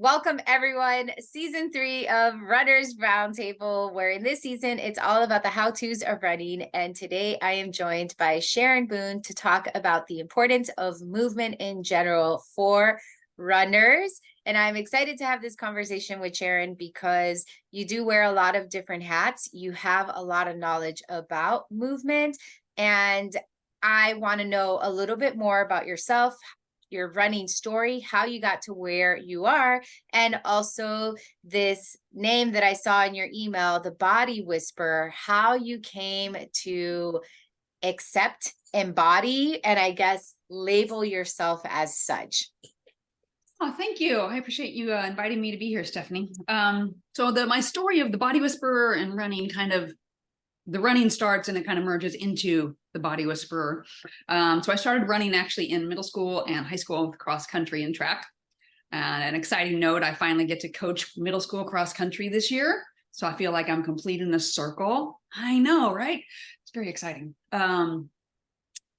Welcome, everyone. Season 3 of Runners Roundtable, where in this season, it's all about the how-tos of running. And today I am joined by Sharon Boon to talk about the importance of movement in general for runners. And I'm excited to have this conversation with Sharon because you do wear a lot of different hats. You have a lot of knowledge about movement. And I want to know a little bit more about yourself, your running story, how you got to where you are, and also this name that I saw in your email, the Body Whisperer, how you came to accept, embody, and I guess label yourself as such. Oh, thank you. I appreciate you inviting me to be here, Stephanie. My story of the Body Whisperer and running the running starts and it kind of merges into the Body Whisperer. So I started running actually in middle school and high school with cross country and track. And an exciting note, I finally get to coach middle school cross country this year. So I feel like I'm completing the circle. I know, right? It's very exciting.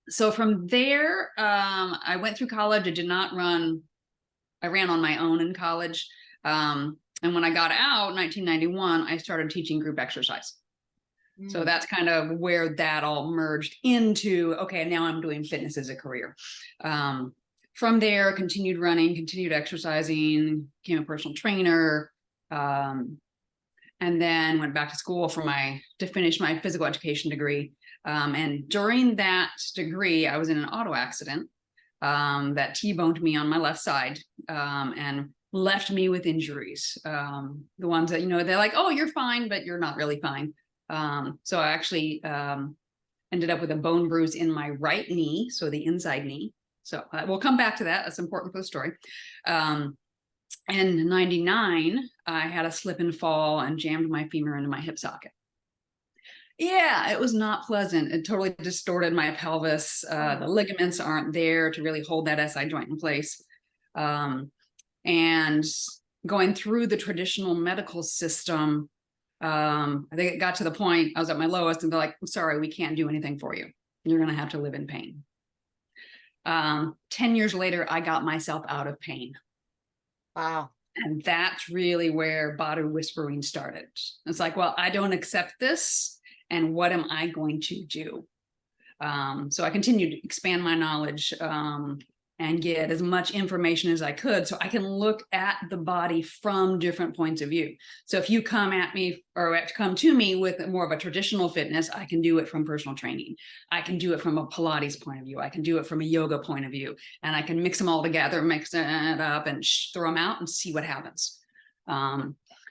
So from there, I went through college. I did not run. I ran on my own in college. And when I got out in 1991, I started teaching group exercise. So that's kind of where that all merged into, okay, now I'm doing fitness as a career. From there, continued running, continued exercising, became a personal trainer, and then went back to school to finish my physical education degree. And during that degree, I was in an auto accident that T-boned me on my left side and left me with injuries. The ones that, they're like, oh, you're fine, but you're not really fine. So I actually ended up with a bone bruise in my right knee, so the inside knee. So we'll come back to that. That's important for the story. In 99, I had a slip and fall and jammed my femur into my hip socket. Yeah, it was not pleasant. It totally distorted my pelvis. The ligaments aren't there to really hold that SI joint in place. And going through the traditional medical system, I think it got to the point I was at my lowest and they're like, I'm sorry, we can't do anything for you. You're going to have to live in pain. 10 years later, I got myself out of pain. Wow. And that's really where body whispering started. It's like, well, I don't accept this. And what am I going to do? So I continued to expand my knowledge and get as much information as I could so I can look at the body from different points of view. So if you come at me or come to me with more of a traditional fitness, I can do it from personal training. I can do it from a Pilates point of view. I can do it from a yoga point of view. And I can mix them all together, mix it up and throw them out and see what happens,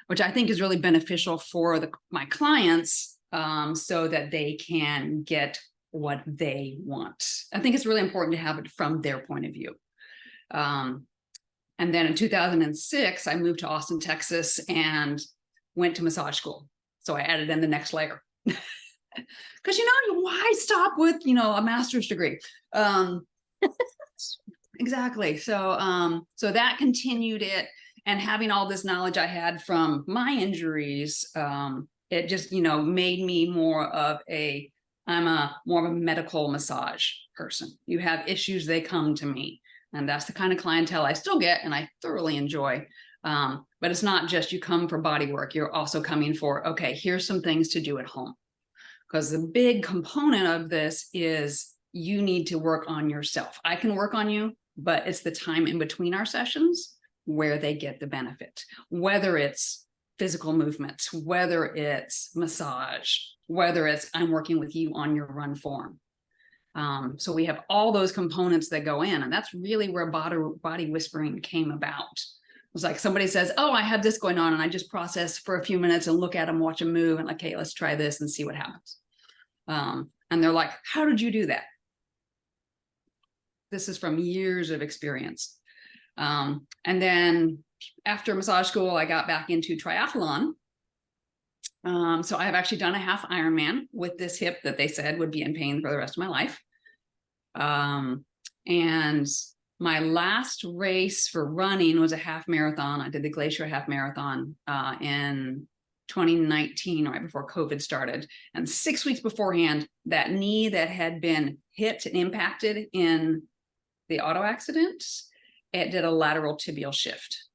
which I think is really beneficial for my clients so that they can get what they want. I think it's really important to have it from their point of view. And then in 2006, I moved to Austin, Texas, and went to massage school. So I added in the next layer. Because, why stop with, a master's degree? Exactly. So that continued it. And having all this knowledge I had from my injuries, it just, made me I'm more of a medical massage person. You have issues, they come to me. And that's the kind of clientele I still get and I thoroughly enjoy. But it's not just you come for body work. You're also coming for, okay, here's some things to do at home. Because the big component of this is you need to work on yourself. I can work on you, but it's the time in between our sessions where they get the benefit, whether it's physical movements, whether it's massage, whether it's I'm working with you on your run form. So we have all those components that go in, and that's really where body whispering came about. It was like somebody says, oh, I have this going on, and I just process for a few minutes and look at them, watch them move, and like, hey, let's try this and see what happens. And they're like, how did you do that? This is from years of experience. And then after massage school, I got back into triathlon. So I have actually done a half Ironman with this hip that they said would be in pain for the rest of my life. And my last race for running was a half marathon. I did the Glacier Half Marathon in 2019, right before COVID started. And 6 weeks beforehand, that knee that had been hit and impacted in the auto accident, it did a lateral tibial shift.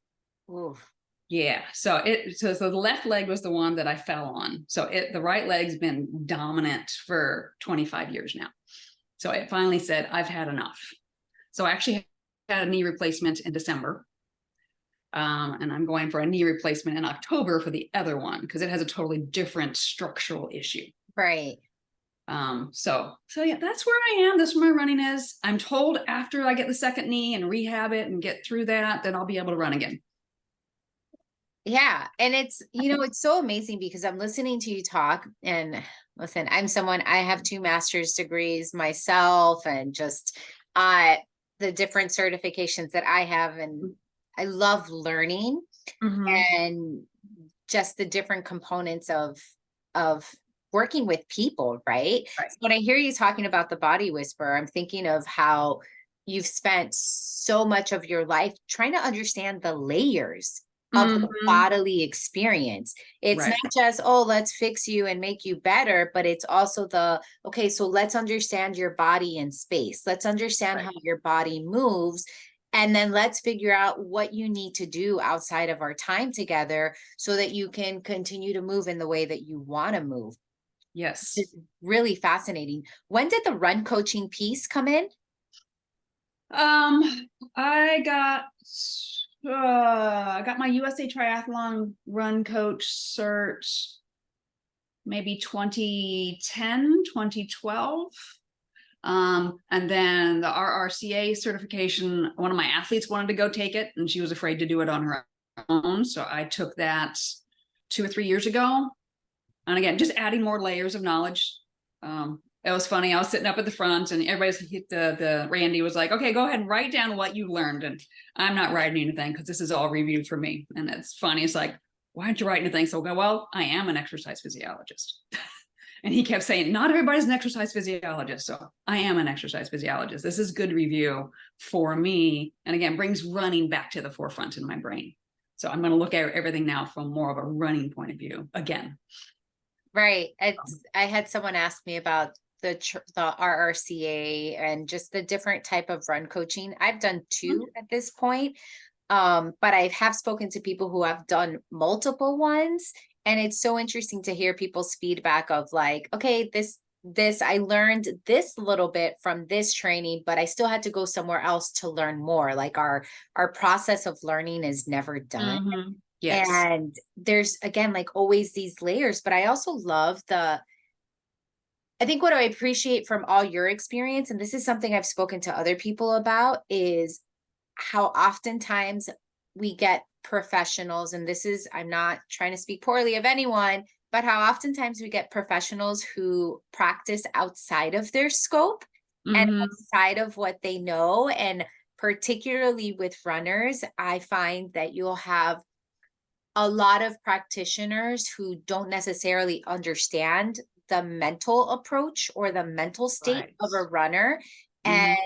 Oof. Yeah. So the left leg was the one that I fell on. So the right leg's been dominant for 25 years now. So it finally said, I've had enough. So I actually had a knee replacement in December. And I'm going for a knee replacement in October for the other one because it has a totally different structural issue. Right. So yeah, that's where I am. That's where my running is. I'm told after I get the second knee and rehab it and get through that, then I'll be able to run again. Yeah. And it's, it's so amazing because I'm listening to you talk, and listen, I have 2 master's degrees myself, and just the different certifications that I have, and I love learning and just the different components of working with people, right? Right. So when I hear you talking about the body whisperer, I'm thinking of how you've spent so much of your life trying to understand the layers of the bodily experience. It's Right. not just, oh, let's fix you and make you better, but it's also okay, so let's understand your body in space. Let's understand Right. how your body moves. And then let's figure out what you need to do outside of our time together so that you can continue to move in the way that you want to move. Yes. It's really fascinating. When did the run coaching piece come in? I got my USA Triathlon run coach cert maybe 2010, 2012. And then the RRCA certification, one of my athletes wanted to go take it and she was afraid to do it on her own. So I took that 2 or 3 years ago. And again, just adding more layers of knowledge. It was funny. I was sitting up at the front and everybody's the Randy was like, okay, go ahead and write down what you learned. And I'm not writing anything because this is all reviewed for me. And it's funny. It's like, why aren't you writing anything? So I go, well, I am an exercise physiologist. And he kept saying, not everybody's an exercise physiologist. So I am an exercise physiologist. This is good review for me. And again, brings running back to the forefront in my brain. So I'm going to look at everything now from more of a running point of view again. Right. I had someone ask me about the RRCA and just the different type of run coaching. I've done 2 at this point. But I have spoken to people who have done multiple ones. And it's so interesting to hear people's feedback of like, okay, this I learned this little bit from this training, but I still had to go somewhere else to learn more. Like our process of learning is never done. Yes. And there's, again, like always these layers, but I also love I think what I appreciate from all your experience, and this is something I've spoken to other people about, is how oftentimes we get professionals, and this is, I'm not trying to speak poorly of anyone, but how oftentimes we get professionals who practice outside of their scope and outside of what they know. And particularly with runners, I find that you'll have a lot of practitioners who don't necessarily understand the mental approach or the mental state of a runner. And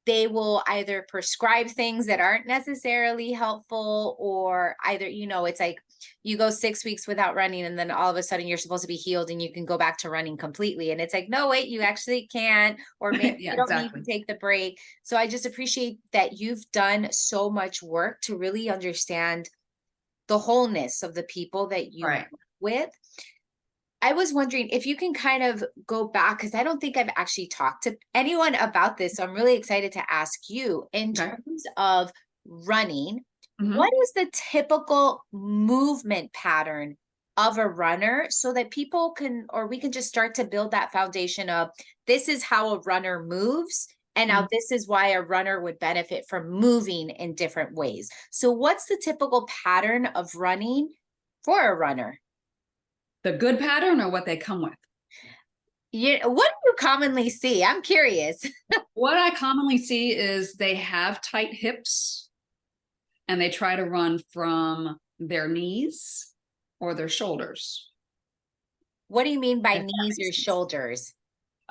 they will either prescribe things that aren't necessarily helpful, or either, it's like you go 6 weeks without running and then all of a sudden you're supposed to be healed and you can go back to running completely. And it's like, no, wait, you actually can't, or maybe Yeah, you don't exactly. need to take the break. So I just appreciate that you've done so much work to really understand the wholeness of the people that you work with. I was wondering if you can kind of go back, because I don't think I've actually talked to anyone about this. So I'm really excited to ask you in terms of running, what is the typical movement pattern of a runner so that people can, or we can just start to build that foundation of this is how a runner moves. And now this is why a runner would benefit from moving in different ways. So what's the typical pattern of running for a runner? The good pattern or what they come with? Yeah, what do you commonly see? I'm curious. What I commonly see is they have tight hips and they try to run from their knees or their shoulders. What do you mean by knees or shoulders?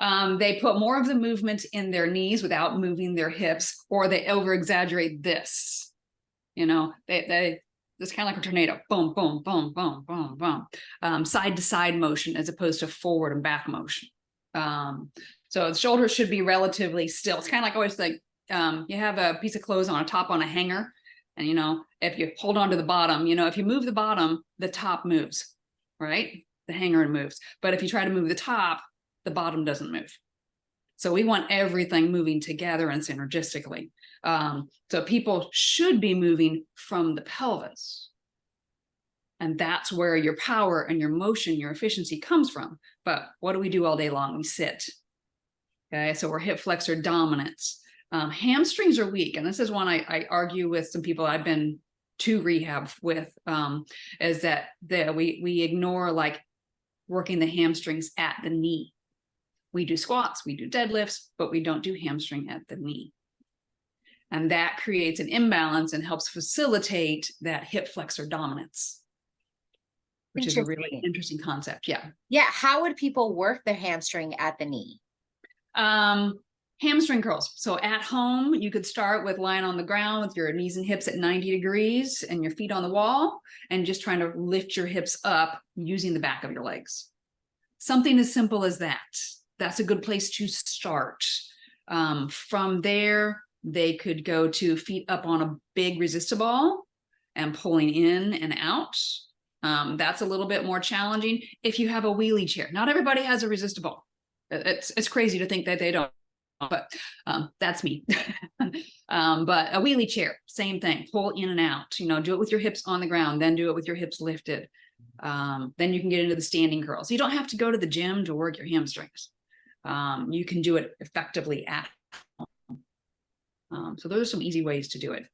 They put more of the movement in their knees without moving their hips, or they over exaggerate this. It's kind of like a tornado, boom, boom, boom, boom, boom, boom, side to side motion as opposed to forward and back motion. So the shoulders should be relatively still. It's kind of like always like you have a piece of clothes on a top on a hanger. And, if you hold on to the bottom, if you move the bottom, the top moves, right? The hanger moves. But if you try to move the top, the bottom doesn't move. So we want everything moving together and synergistically. So people should be moving from the pelvis. And that's where your power and your motion, your efficiency comes from. But what do we do all day long? We sit. Okay, so we're hip flexor dominance. Hamstrings are weak. And this is one I argue with some people I've been to rehab with, is that we ignore like working the hamstrings at the knee. We do squats, we do deadlifts, but we don't do hamstring at the knee. And that creates an imbalance and helps facilitate that hip flexor dominance, which is a really interesting concept. Yeah. Yeah. How would people work their hamstring at the knee? Hamstring curls. So at home, you could start with lying on the ground with your knees and hips at 90 degrees and your feet on the wall, and just trying to lift your hips up using the back of your legs. Something as simple as that. That's a good place to start. From there, they could go to feet up on a big resistor ball and pulling in and out. That's a little bit more challenging if you have a wheelie chair. Not everybody has a resistor ball. It's crazy to think that they don't, but that's me. But a wheelie chair, same thing. Pull in and out. Do it with your hips on the ground, then do it with your hips lifted. Then you can get into the standing curls. You don't have to go to the gym to work your hamstrings. You can do it effectively at home. So those are some easy ways to do it.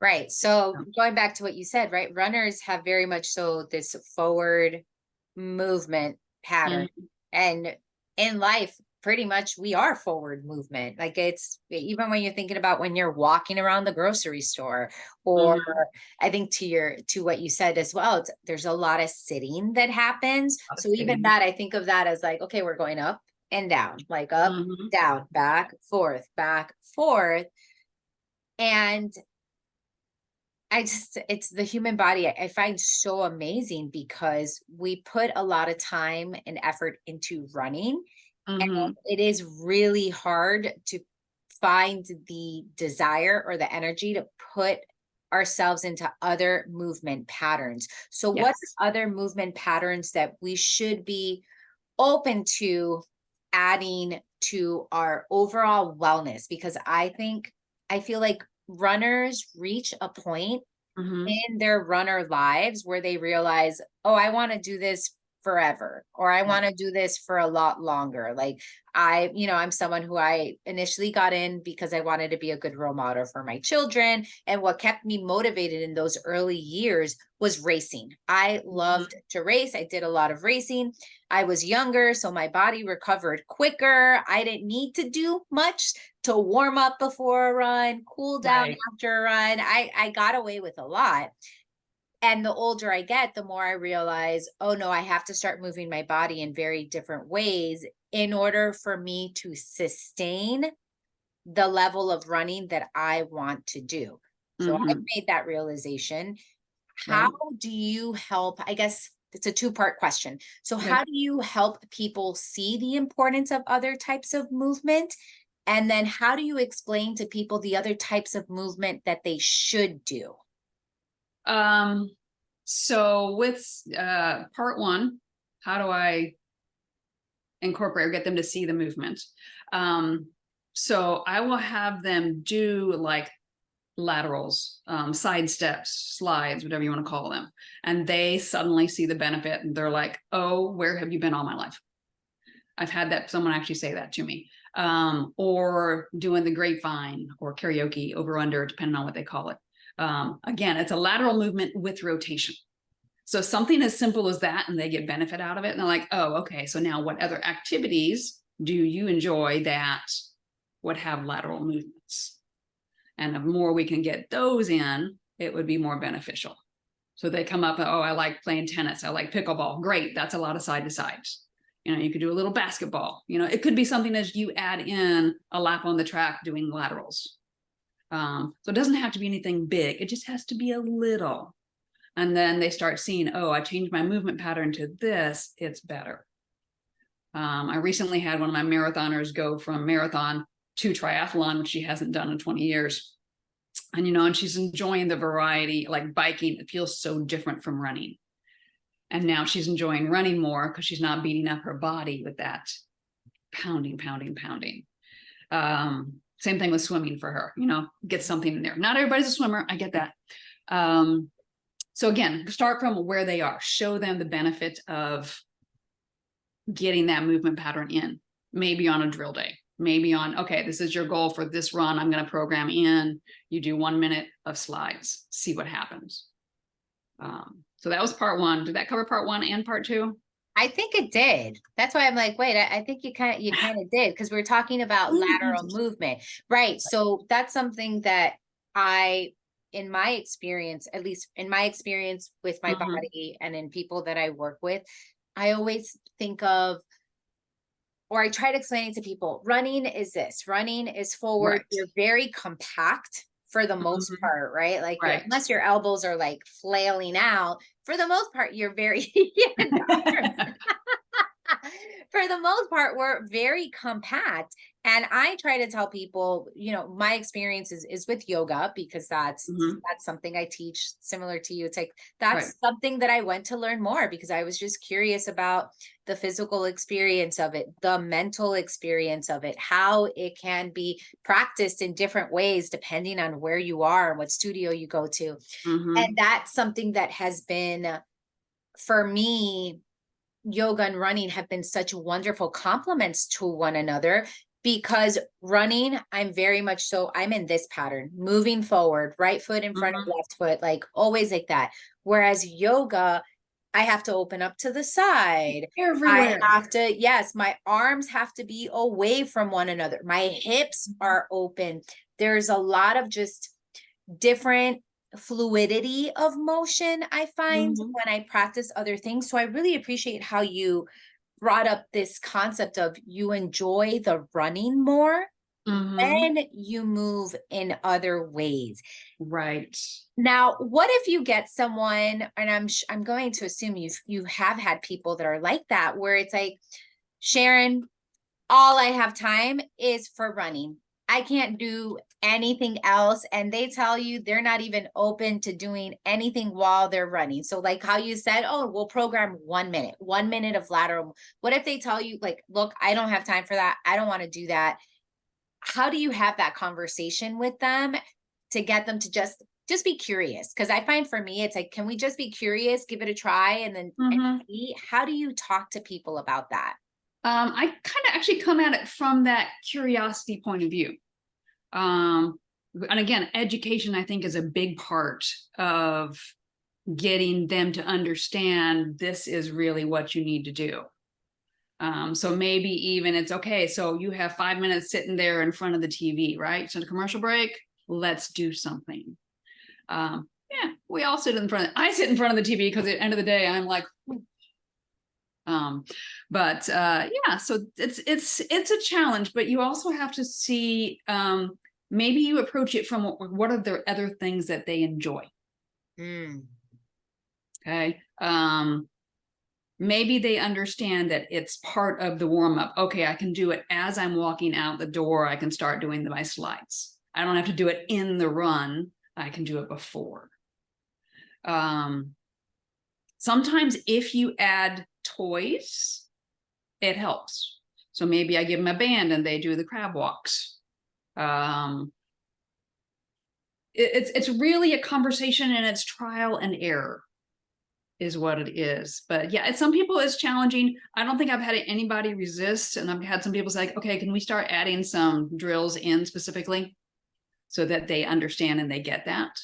Right. So going back to what you said, right? Runners have very much so this forward movement pattern. And in life, pretty much we are forward movement. Like it's even when you're thinking about when you're walking around the grocery store, or I think to what you said as well, there's a lot of sitting that happens. So even that, I think of that as like, okay, we're going up and down, like up, down, back, forth. And it's the human body I find so amazing, because we put a lot of time and effort into running. And it is really hard to find the desire or the energy to put ourselves into other movement patterns. So what are other movement patterns that we should be open to adding to our overall wellness? Because I feel like runners reach a point in their runner lives where they realize, oh, I want to do this forever, or I want to do this for a lot longer. Like I'm someone who I initially got in because I wanted to be a good role model for my children. And what kept me motivated in those early years was racing. I loved to race. I did a lot of racing. I was younger, so my body recovered quicker. I didn't need to do much to warm up before a run, cool down after a run. I got away with a lot. And the older I get, the more I realize, oh no, I have to start moving my body in very different ways in order for me to sustain the level of running that I want to do. So I've made that realization. How do you help? I guess it's a two-part question. So how do you help people see the importance of other types of movement? And then how do you explain to people the other types of movement that they should do? So with part one, how do I incorporate or get them to see the movement? So I will have them do like laterals, side steps, slides, whatever you want to call them. And they suddenly see the benefit and they're like, oh, where have you been all my life? I've had someone actually say that to me. Or doing the grapevine or karaoke over under, depending on what they call it. Again, it's a lateral movement with rotation. So something as simple as that, and they get benefit out of it. And they're like, oh, okay. So now what other activities do you enjoy that would have lateral movements? And the more we can get those in, it would be more beneficial. So they come up, oh, I like playing tennis. I like pickleball. Great. That's a lot of side to sides. You could do a little basketball. It could be something as you add in a lap on the track doing laterals. So it doesn't have to be anything big. It just has to be a little. And then they start seeing, oh, I changed my movement pattern to this. It's better. I recently had one of my marathoners go from marathon to triathlon, which she hasn't done in 20 years. And, you know, and she's enjoying the variety, like biking. It feels so different from running. And now she's enjoying running more because she's not beating up her body with that pounding, pounding, pounding. Same thing with swimming for her, you know, get something in there. Not everybody's a swimmer. I get that. So again, start from where they are. Show them the benefit of getting that movement pattern in, maybe on a drill day, maybe on, okay, this is your goal for this run. I'm going to program in, you do 1 minute of slides, see what happens. So that was part one. Did that cover part one and part two? I think it did. That's why I'm like, wait, I think you kind of did, because we're talking about lateral movement, right? So that's something that in my experience, at least in my experience with my body and in people that I work with, I always think of, or I try to explain it to people, running is this, running is forward. Right. You're very compact for the most part, right? Like unless your elbows are like flailing out, for the most part, you're very, for the most part, we're very compact. And I try to tell people, you know, my experience is with yoga, because that's something I teach, similar to you. It's like, that's something that I went to learn more because I was just curious about the physical experience of it, the mental experience of it, how it can be practiced in different ways, depending on where you are and what studio you go to. And that's something that has been, for me, yoga and running have been such wonderful complements to one another, because running, I'm very much so, I'm in this pattern, moving forward, right foot in front of left foot, like always like that. Whereas yoga, I have to open up to the side. Everywhere. I have to, yes, my arms have to be away from one another. My hips are open. There's a lot of just different fluidity of motion, I find, when I practice other things. So I really appreciate how you brought up this concept of you enjoy the running more when you move in other ways. Right. Now, what if you get someone, and I'm going to assume you have had people that are like that, where it's like, Sharon, all I have time is for running. I can't do anything else. And they tell you they're not even open to doing anything while they're running. So like how you said, oh, we'll program 1 minute, 1 minute of lateral. What if they tell you, like, look, I don't have time for that. I don't want to do that. How do you have that conversation with them to get them to just be curious? Because I find for me, it's like, can we just be curious, give it a try, and then see? How do you talk to people about that? I kind of actually come at it from that curiosity point of view. And again, education, I think, is a big part of getting them to understand this is really what you need to do. So maybe even it's okay. So you have 5 minutes sitting there in front of the TV, right? So the commercial break, let's do something. Yeah, we all sit in front. I sit in front of the TV because at the end of the day, I'm like, yeah, so it's a challenge, but you also have to see, maybe you approach it from what are the other things that they enjoy. Okay. Maybe they understand that it's part of the warm-up. Okay, I can do it as I'm walking out the door. I can start doing my slides. I don't have to do it in the run. I can do it before. Sometimes if you add toys, it helps. So maybe I give them a band and they do the crab walks. It's really a conversation, and it's trial and error is what it is. But yeah, some people it's challenging. I don't think I've had anybody resist, and I've had some people say, okay, can we start adding some drills in specifically so that they understand and they get that.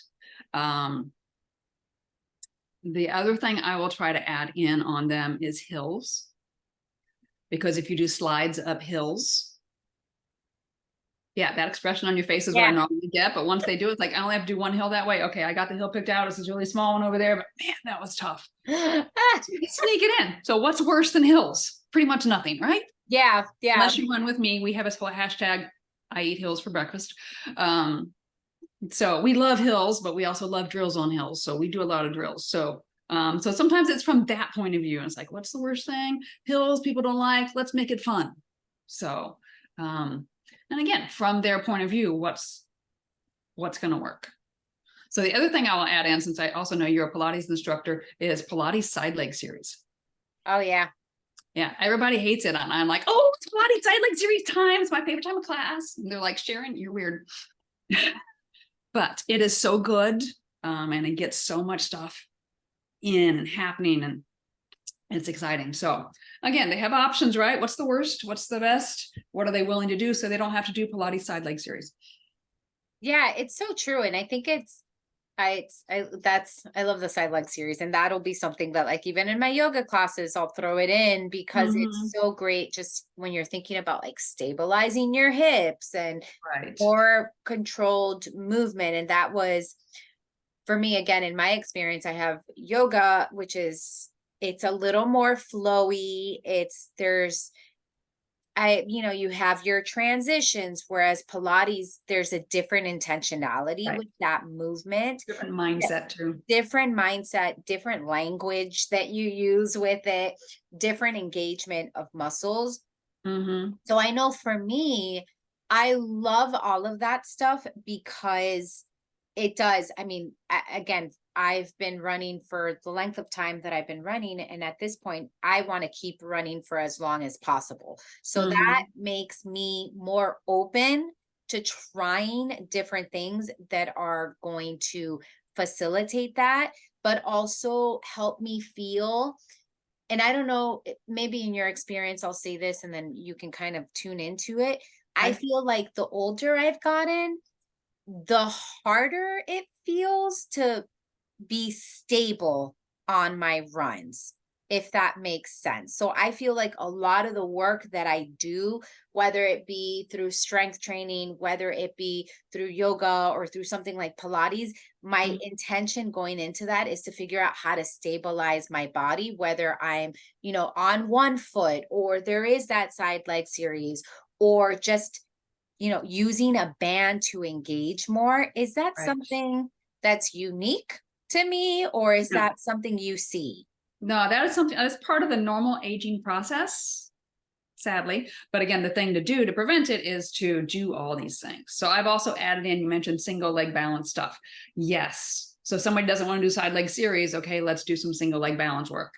The other thing I will try to add in on them is hills, because if you do slides up hills, yeah, that expression on your face is what I normally get. But once they do it, it's like, I only have to do one hill that way. Okay, I got the hill picked out. This is a really small one over there, but man, that was tough. Sneak it in. So what's worse than hills? Pretty much nothing, right? Yeah, yeah. Unless you run with me, we have a hashtag, I eat hills for breakfast. So we love hills, but we also love drills on hills. So we do a lot of drills. So sometimes it's from that point of view. And it's like, what's the worst thing? Hills people don't like. Let's make it fun. So, and again, from their point of view, what's going to work? So the other thing I will add in, since I also know you're a Pilates instructor, is Pilates side leg series. Oh yeah. Yeah, everybody hates it. And I'm like, oh, it's Pilates side leg series time. It's my favorite time of class. And they're like, Sharon, you're weird. But it is so good. And it gets so much stuff in and happening, and it's exciting. So again, they have options, right? What's the worst? What's the best? What are they willing to do so they don't have to do Pilates side leg series? Yeah, it's so true. And I think I love the side leg series, and that'll be something that, like, even in my yoga classes, I'll throw it in because it's so great just when you're thinking about like stabilizing your hips and Right. more controlled movement. And that was for me, again, in my experience, I have yoga, which is, it's a little more flowy. You have your transitions, whereas Pilates, there's a different intentionality Right. with that movement, Different mindset too. different mindset, different language that you use with it, different engagement of muscles. So I know for me, I love all of that stuff because it does. I mean, again, I've been running for the length of time that I've been running. And at this point, I want to keep running for as long as possible. So that makes me more open to trying different things that are going to facilitate that, but also help me feel. And I don't know, maybe in your experience, I'll say this and then you can kind of tune into it. I feel like the older I've gotten, the harder it feels to be stable on my runs, if that makes sense. So I feel like a lot of the work that I do, whether it be through strength training, whether it be through yoga or through something like Pilates, my intention going into that is to figure out how to stabilize my body, whether I'm, on one foot, or there is that side leg series, or just using a band to engage more. Is that Right. something that's unique to me, or is No. that something you see? No, that is something that's part of the normal aging process, sadly. But again, the thing to do to prevent it is to do all these things. So I've also added in, you mentioned single leg balance stuff. Yes. So if somebody doesn't want to do side leg series, okay, let's do some single leg balance work.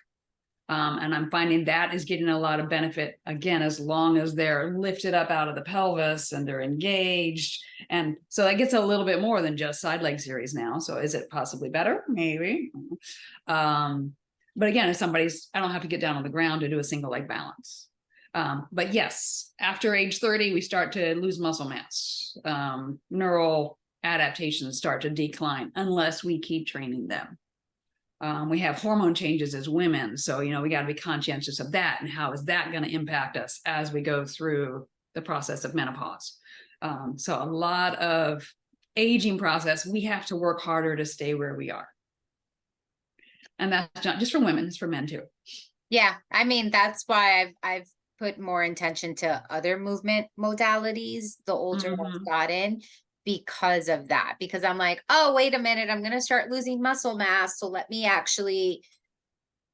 And I'm finding that is getting a lot of benefit, again, as long as they're lifted up out of the pelvis and they're engaged. And so that gets a little bit more than just side leg series now. So is it possibly better? Maybe. But again, if I don't have to get down on the ground to do a single leg balance. But yes, after age 30, we start to lose muscle mass. Neural adaptations start to decline unless we keep training them. We have hormone changes as women. So, we got to be conscientious of that. And how is that going to impact us as we go through the process of menopause? So a lot of aging process, we have to work harder to stay where we are. And that's not just for women, it's for men too. Yeah. I mean, that's why I've put more intention to other movement modalities the older I've gotten, because of that, because I'm like, oh, wait a minute, I'm going to start losing muscle mass. So let me actually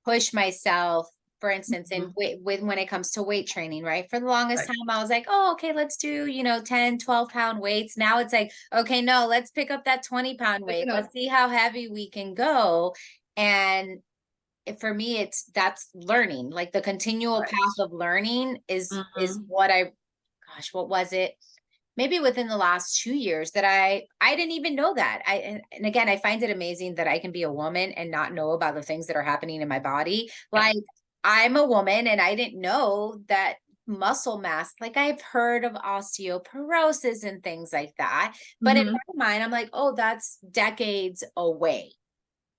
push myself, for instance, when it comes to weight training, right? For the longest time, I was like, oh, okay, let's do, 10, 12-pound weights. Now it's like, okay, no, let's pick up that 20-pound weight. Let's see how heavy we can go. And for me, that's learning, like the continual path of learning is what what was it? Maybe within the last 2 years that I didn't even know that. And again, I find it amazing that I can be a woman and not know about the things that are happening in my body. Like, I'm a woman and I didn't know that muscle mass, like I've heard of osteoporosis and things like that. But in my mind, I'm like, oh, that's decades away.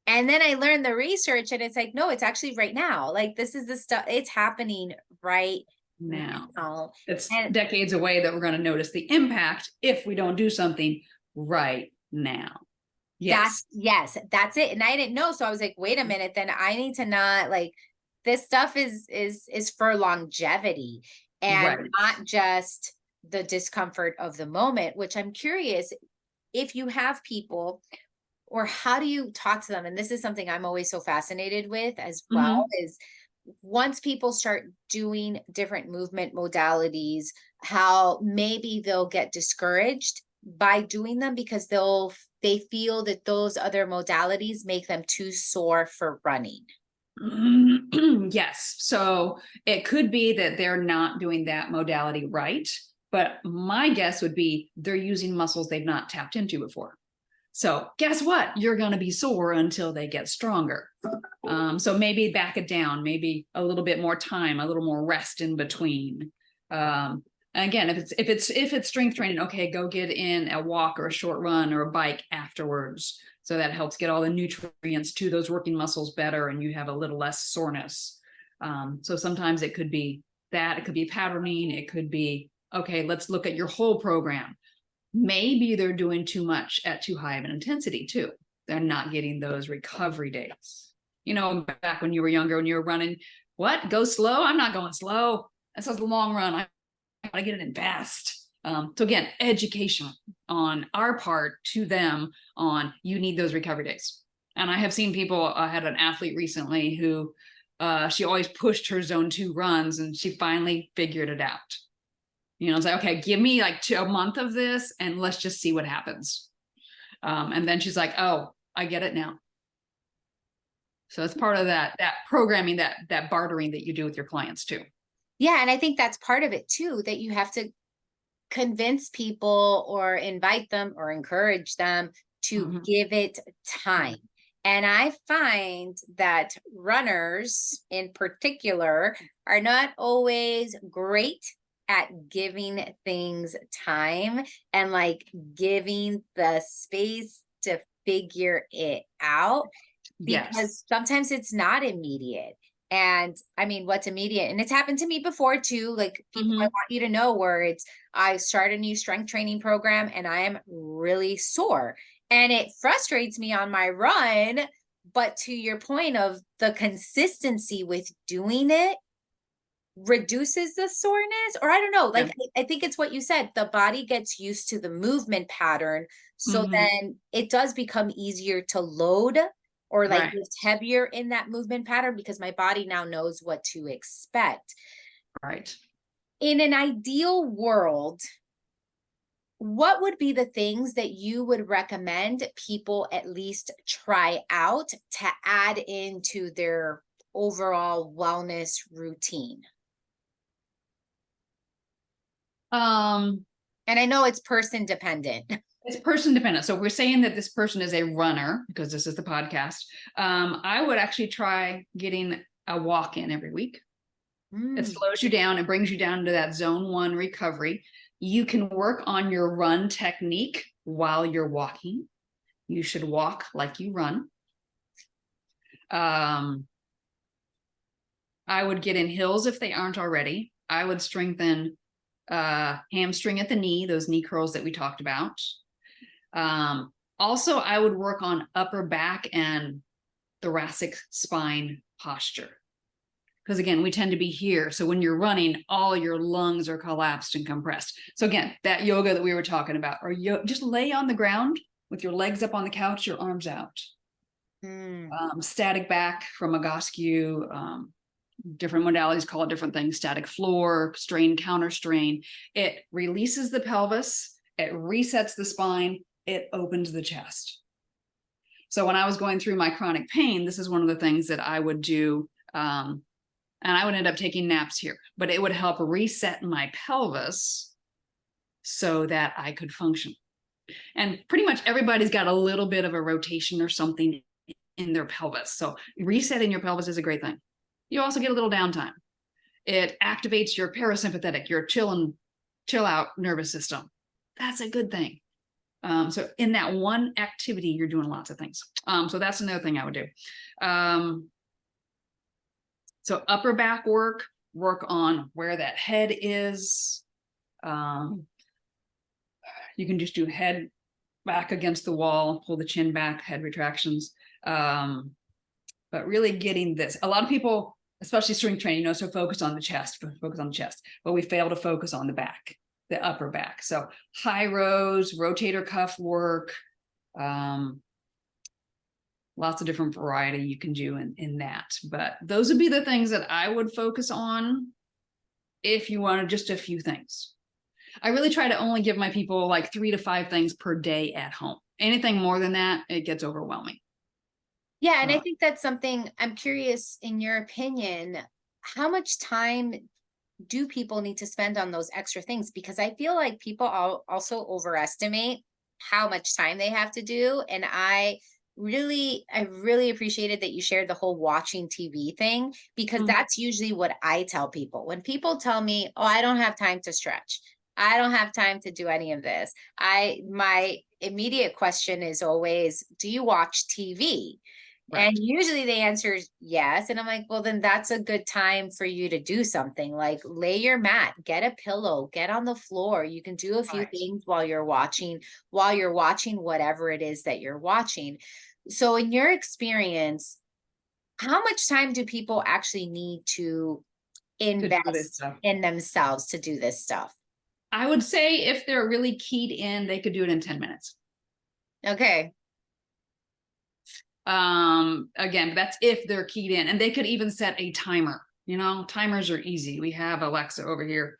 And then I learned the research and it's like, no, it's actually right now. Like, this is the stuff, it's happening right now. It's decades away that we're going to notice the impact if we don't do something right now. Yes. That's it. And I didn't know. So I was like, wait a minute, then I need to not, like, this stuff is for longevity and not just the discomfort of the moment, which I'm curious if you have people, or how do you talk to them? And this is something I'm always so fascinated with as well, is once people start doing different movement modalities, how maybe they'll get discouraged by doing them because they feel that those other modalities make them too sore for running? Yes. So it could be that they're not doing that modality right. But my guess would be they're using muscles they've not tapped into before. So guess what? You're going to be sore until they get stronger. So maybe back it down, maybe a little bit more time, a little more rest in between. Again, if it's strength training, okay, go get in a walk or a short run or a bike afterwards. So that helps get all the nutrients to those working muscles better, and you have a little less soreness. So sometimes it could be that, it could be patterning, it could be, okay, let's look at your whole program. Maybe they're doing too much at too high of an intensity too. They're not getting those recovery days. Back when you were younger, when you were running, what? Go slow? I'm not going slow. That's a long run. I gotta get it in fast. So again, education on our part to them on you need those recovery days. And I have seen people, I had an athlete recently who she always pushed her zone 2 runs, and she finally figured it out. It's like, okay, give me like a month of this and let's just see what happens. And then she's like, oh, I get it now. So it's part of that programming, that bartering that you do with your clients too. Yeah. And I think that's part of it too, that you have to convince people or invite them or encourage them to give it time. And I find that runners in particular are not always great at giving things time and like giving the space to figure it out, because sometimes it's not immediate. And I mean, what's immediate? And it's happened to me before too. Like people I want you to know, where I start a new strength training program and I am really sore and it frustrates me on my run. But to your point of the consistency with doing it reduces the soreness, or I don't know, like I think it's what you said, the body gets used to the movement pattern. So then it does become easier to load or like lift heavier in that movement pattern because my body now knows what to expect. Right. In an ideal world, what would be the things that you would recommend people at least try out to add into their overall wellness routine? And I know it's person dependent. It's person dependent. So we're saying that this person is a runner because this is the podcast. I would actually try getting a walk in every week. It slows you down. It brings you down to that zone 1 recovery. You can work on your run technique while you're walking. You should walk like you run. I would get in hills if they aren't already. I would strengthen hamstring at the knee, those knee curls that we talked about. Also, I would work on upper back and thoracic spine posture. Because again, we tend to be here. So when you're running, all your lungs are collapsed and compressed. So again, that yoga that we were talking about, or just lay on the ground with your legs up on the couch, your arms out. Static back from Agoscu, different modalities call it different things, static floor, strain, counter strain. It releases the pelvis, it resets the spine, it opens the chest. So when I was going through my chronic pain, this is one of the things that I would do. And I would end up taking naps here, but it would help reset my pelvis so that I could function. And pretty much everybody's got a little bit of a rotation or something in their pelvis. So resetting your pelvis is a great thing. You also get a little downtime. It activates your parasympathetic, your chill out nervous system. That's a good thing. So in that one activity, you're doing lots of things. So that's another thing I would do. So upper back work on where that head is. You can just do head back against the wall, pull the chin back, head retractions. But really getting this, a lot of people, especially strength training, so focus on the chest, but we fail to focus on the back, the upper back. So high rows, rotator cuff work, lots of different variety you can do in that. But those would be the things that I would focus on if you wanted just a few things. I really try to only give my people like 3 to 5 things per day at home. Anything more than that, it gets overwhelming. Yeah. And I think that's something I'm curious, in your opinion, how much time do people need to spend on those extra things? Because I feel like people also overestimate how much time they have to do. And I really appreciated that you shared the whole watching TV thing, because that's usually what I tell people. When people tell me, oh, I don't have time to stretch, I don't have time to do any of this, my immediate question is always, do you watch TV? Right. And usually the answer is yes. And I'm like, well, then that's a good time for you to do something, like lay your mat, get a pillow, get on the floor. You can do a few Right. things while you're watching whatever it is that you're watching. So in your experience, how much time do people actually need to To do this invest stuff. in themselves to do this stuff? I would say if they're really keyed in, they could do it in 10 minutes. Okay. Again, that's if they're keyed in, and they could even set a timer. Timers are easy. We have Alexa over here.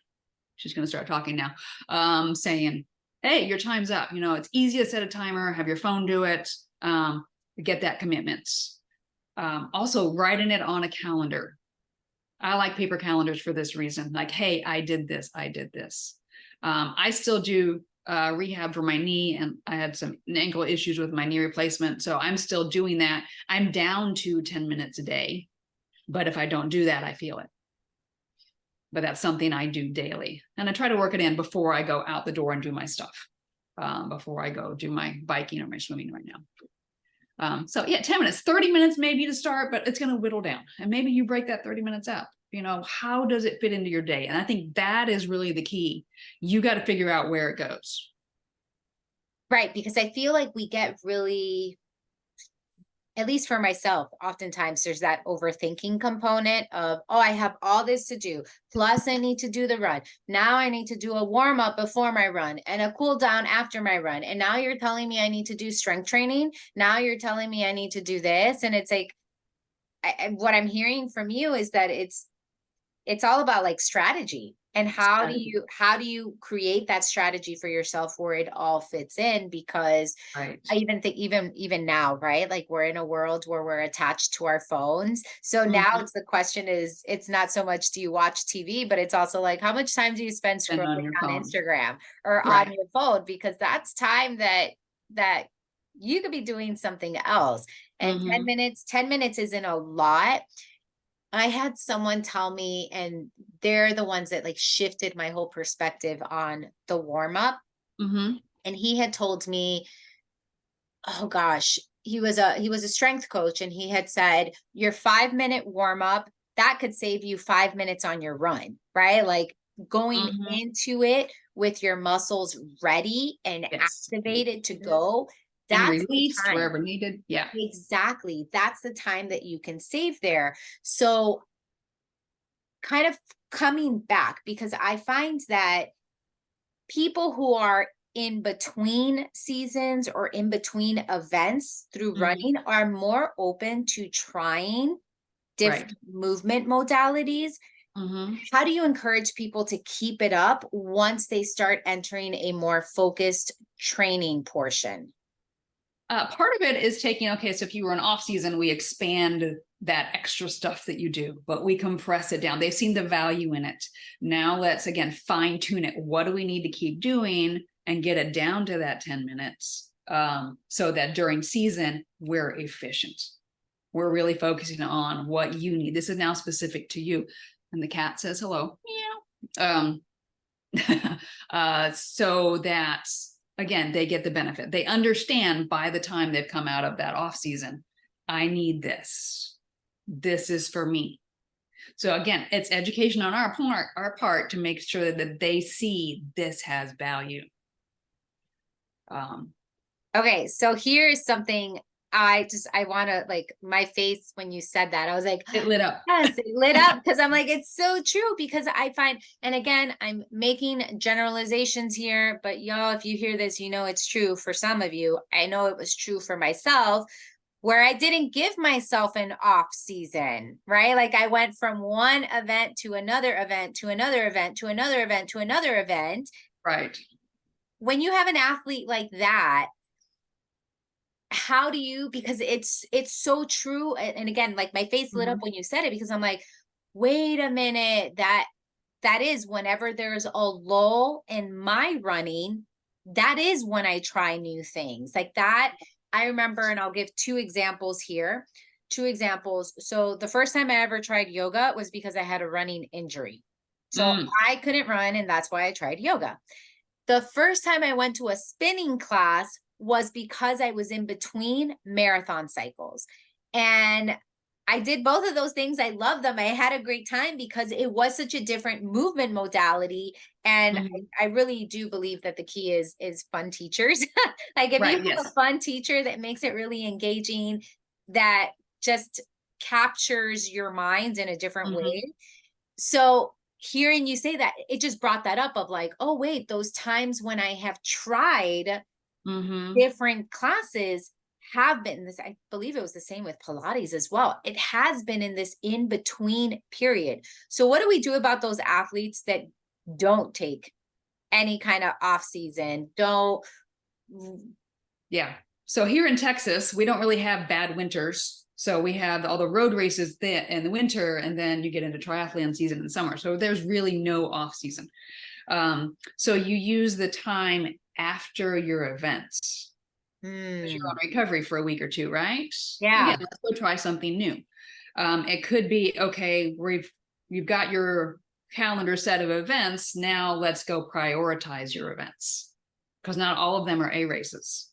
She's going to start talking now, saying, hey, your time's up. It's easy to set a timer, have your phone do it, get that commitment. Also writing it on a calendar. I like paper calendars for this reason. Like, hey, I did this. I still do rehab for my knee, and I had some ankle issues with my knee replacement. So I'm still doing that. I'm down to 10 minutes a day, but if I don't do that, I feel it. But that's something I do daily. And I try to work it in before I go out the door and do my stuff, before I go do my biking or my swimming right now. So yeah, 10 minutes, 30 minutes maybe to start, but it's going to whittle down. And maybe you break that 30 minutes up. How does it fit into your day? And I think that is really the key. You got to figure out where it goes. Right. Because I feel like we get really, at least for myself, oftentimes there's that overthinking component of, oh, I have all this to do. Plus I need to do the run. Now I need to do a warm up before my run and a cool down after my run. And now you're telling me I need to do strength training. Now you're telling me I need to do this. And it's like, what I'm hearing from you is that it's all about like strategy, and how do you create that strategy for yourself where it all fits in? Because Right. I even think even now, right? Like we're in a world where we're attached to our phones. So now it's the question is, it's not so much do you watch TV, but it's also like, how much time do you spend And on scrolling your on phone. Instagram or Right. on your phone? Because that's time that you could be doing something else. And 10 minutes isn't a lot. I had someone tell me, and they're the ones that like shifted my whole perspective on the warm up. And he had told me, oh gosh, he was a strength coach, and he had said, your 5-minute warm up, that could save you 5 minutes on your run, right? Like going into it with your muscles ready and Yes. activated to go. And That's the released time. wherever needed. Yeah. Exactly. That's the time that you can save there. So kind of coming back, because I find that people who are in between seasons or in between events through running are more open to trying different movement modalities. How do you encourage people to keep it up once they start entering a more focused training portion? Part of it is taking, okay, so if you were in off season, we expand that extra stuff that you do, but we compress it down. They've seen the value in it. Now let's, again, fine tune it. What do we need to keep doing and get it down to that 10 minutes so that during season, we're efficient. We're really focusing on what you need. This is now specific to you. And the cat says hello. Meow. So that, again, they get the benefit. They understand by the time they've come out of that off season, I need this. This is for me. So again, it's education on our part to make sure that they see this has value. Okay, so here's something I want to, like, my face when you said that, I was like, it lit up. Yes, it lit up, because I'm like, it's so true. Because I find, and again, I'm making generalizations here, but y'all, if you hear this, you know it's true for some of you. I know it was true for myself, where I didn't give myself an off season, right? Like I went from one event to another event to another event to another event to another event. Right. When you have an athlete like that, how do you, because it's so true. And again, like my face lit up Mhm. when you said it, because I'm like, wait a minute, that is whenever there's a lull in my running, that is when I try new things like that. I remember, and I'll give two examples here. Two examples. So the first time I ever tried yoga was because I had a running injury. So Mm. I couldn't run, and that's why I tried yoga. The first time I went to a spinning class was because I was in between marathon cycles. And I did both of those things. I love them. I had a great time because it was such a different movement modality. And Mhm. I really do believe that the key is fun teachers. Like if you Right. have a Yes. fun teacher that makes it really engaging, that just captures your mind in a different Mhm. way. So hearing you say that, it just brought that up of like, oh, wait, those times when I have tried Mhm. different classes have been this. I believe it was the same with Pilates as well. It has been in this in between period. So, what do we do about those athletes that don't take any kind of off season? Don't, Yeah. So here in Texas, we don't really have bad winters. So we have all the road races in the winter, and then you get into triathlon season in the summer. So there's really no off season. So you use the time after your events because you're on mm, recovery for a week or two, right? yeah, Again, let's go try something new. It could be, okay, you've got your calendar set of events. Now let's go prioritize your events because not all of them are A races.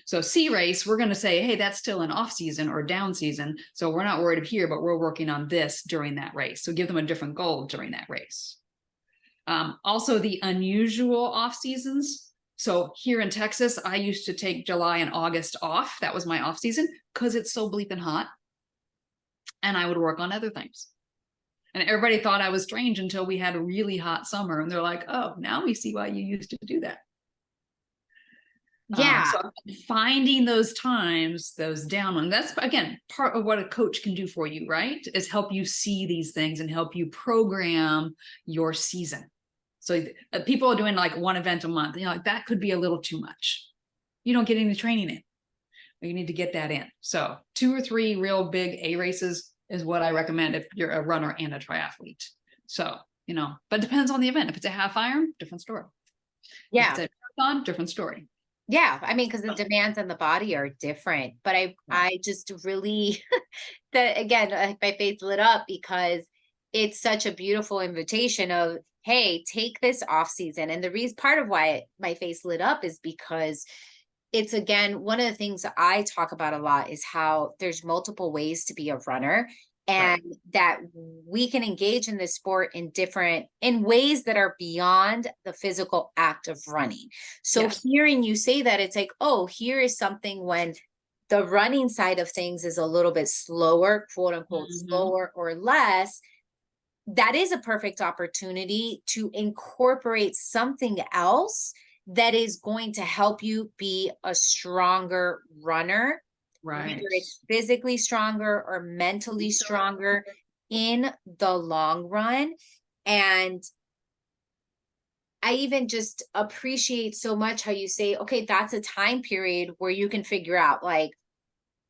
So C race, we're going to say, hey, that's still an off season or down season. So we're not worried here, but we're working on this during that race. So give them a different goal during that race. Also the unusual off seasons. So here in Texas, I used to take July and August off. That was my off season because it's so bleeping hot. And I would work on other things. And everybody thought I was strange until we had a really hot summer. And they're like, oh, now we see why you used to do that. yeah, So finding those times, those down ones, that's again part of what a coach can do for you, right? Is help you see these things and help you program your season. So people are doing like one event a month, like that could be a little too much. You don't get any training in. You need to get that in. So 2 or 3 real big A races is what I recommend if you're a runner and a triathlete. So, but it depends on the event. If it's a half iron, different story. If it's yeah. a marathon, different story. Yeah, I mean, because the demands on the body are different, but Right. I just really that again, my face lit up because it's such a beautiful invitation of, hey, take this off season. And the reason part of why my face lit up is because it's again one of the things that I talk about a lot is how there's multiple ways to be a runner, Right. and that we can engage in this sport in ways that are beyond the physical act of running. So Yes. hearing you say that, it's like, oh, here is something when the running side of things is a little bit slower, quote unquote, Mhm. slower or less. That is a perfect opportunity to incorporate something else that is going to help you be a stronger runner, whether Right. it's physically stronger or mentally stronger in the long run. And I even just appreciate so much how you say, okay, that's a time period where you can figure out like,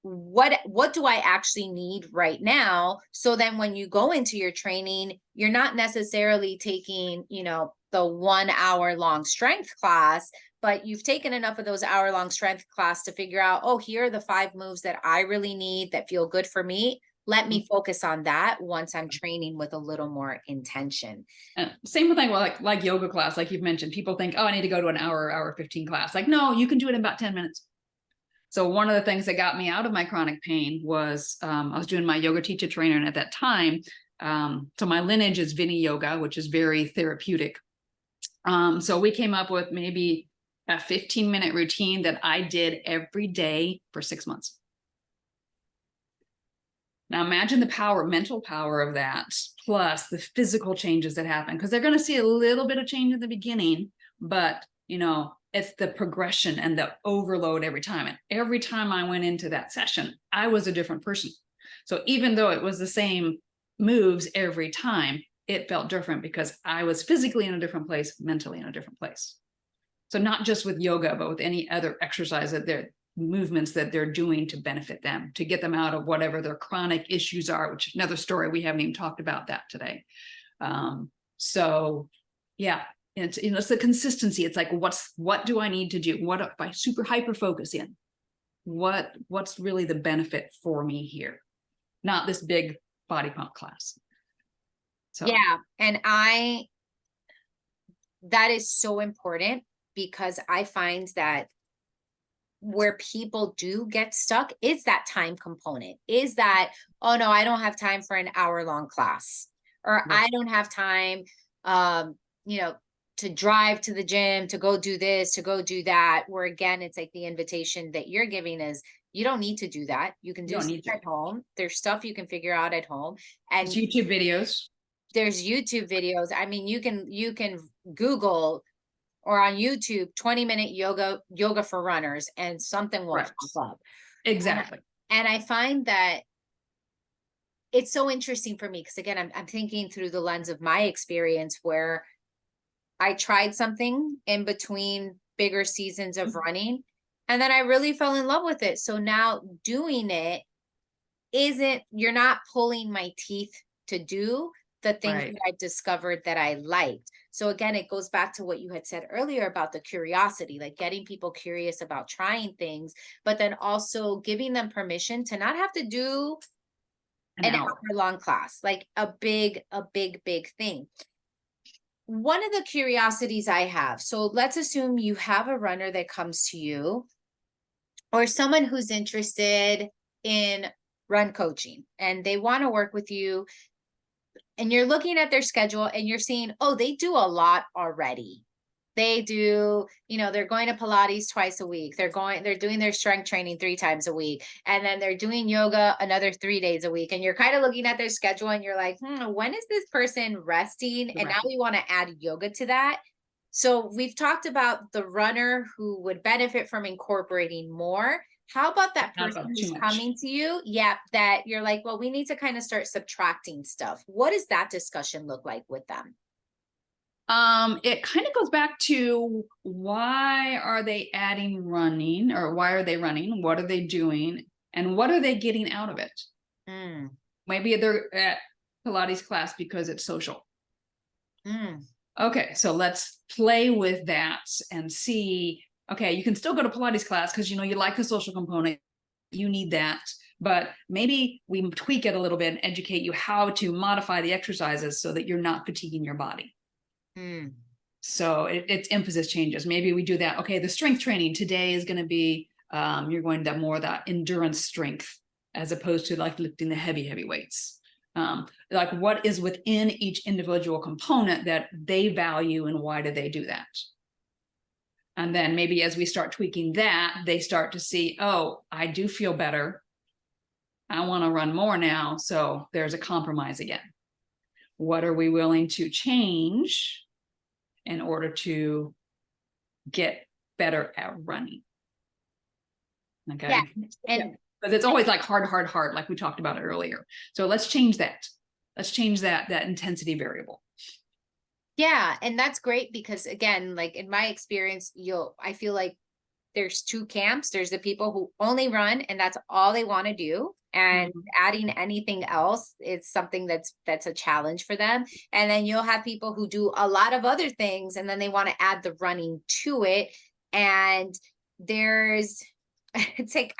what do I actually need right now? So then when you go into your training, you're not necessarily taking, the 1 hour long strength class, but you've taken enough of those hour-long strength class to figure out, oh, here are the 5 moves that I really need that feel good for me. Let me focus on that once I'm training with a little more intention. And same thing with like yoga class, like you've mentioned. People think, oh, I need to go to an hour 15 class. Like, no, you can do it in about 10 minutes. So one of the things that got me out of my chronic pain was I was doing my yoga teacher trainer, and at that time, so my lineage is Vini yoga, which is very therapeutic. So we came up with maybe a 15-minute routine that I did every day for 6 months. Now imagine the power, mental power of that, plus the physical changes that happen, because they're going to see a little bit of change in the beginning, but it's the progression and the overload every time. And every time I went into that session, I was a different person. So even though it was the same moves every time, it felt different because I was physically in a different place, mentally in a different place. So not just with yoga, but with any other exercise that movements that they're doing to benefit them, to get them out of whatever their chronic issues are, which is another story. We haven't even talked about that today. So yeah, it's, it's the consistency. It's like, what do I need to do? What if I super hyper focus in? What's really the benefit for me here? Not this big body pump class. So Yeah. And that is so important, because I find that where people do get stuck is that time component, is that, oh no, I don't have time for an hour-long class, or right. I don't have time, to drive to the gym, to go do this, to go do that. Where again, it's like the invitation that you're giving is, you don't need to do that. You can You do don't stuff need to. at home. There's stuff you can figure out at home. And It's YouTube videos. there's YouTube videos. I mean, you can Google or on YouTube 20-minute yoga for runners, and something will Right. pop up. Exactly. And I find that it's so interesting for me, because again, I'm thinking through the lens of my experience, where I tried something in between bigger seasons of running, and then I really fell in love with it. So now doing it you're not pulling my teeth to do the things Right. that I've discovered that I liked. So again, it goes back to what you had said earlier about the curiosity, like getting people curious about trying things, but then also giving them permission to not have to do an hour-long class, like a big thing. One of the curiosities I have, so let's assume you have a runner that comes to you, or someone who's interested in run coaching, and they want to work with you, and you're looking at their schedule and you're seeing, oh, they do a lot already. They do, they're going to Pilates twice a week. They're doing their strength training 3 times a week. And then they're doing yoga another 3 days a week. And you're kind of looking at their schedule and you're like, when is this person resting? And now we want to add yoga to that. So we've talked about the runner who would benefit from incorporating more. How about that person who's coming to you? Yeah, that you're like, well, we need to kind of start subtracting stuff. What does that discussion look like with them? It kind of goes back to, why are they adding running, or why are they running? What are they doing? And what are they getting out of it? Maybe they're at Pilates class because it's social. Okay, so let's play with that and see, okay, you can still go to Pilates class because, you like the social component, you need that, but maybe we tweak it a little bit and educate you how to modify the exercises so that you're not fatiguing your body. So its emphasis changes. Maybe we do that. Okay, the strength training today is going to be, you're going to have more of that endurance strength, as opposed to like lifting the heavy weights. Like what is within each individual component that they value, and why do they do that? And then maybe as we start tweaking that, they start to see, oh, I do feel better. I want to run more now. So there's a compromise again. What are we willing to change in order to get better at running? Okay. Yeah. And because it's always like hard, like we talked about earlier. So let's change that. Let's change that intensity variable. Yeah. And that's great, because again, like in my experience, I feel like there's 2 camps. There's the people who only run and that's all they want to do. And adding anything else is something that's a challenge for them. And then you'll have people who do a lot of other things, and then they want to add the running to it. And it's like,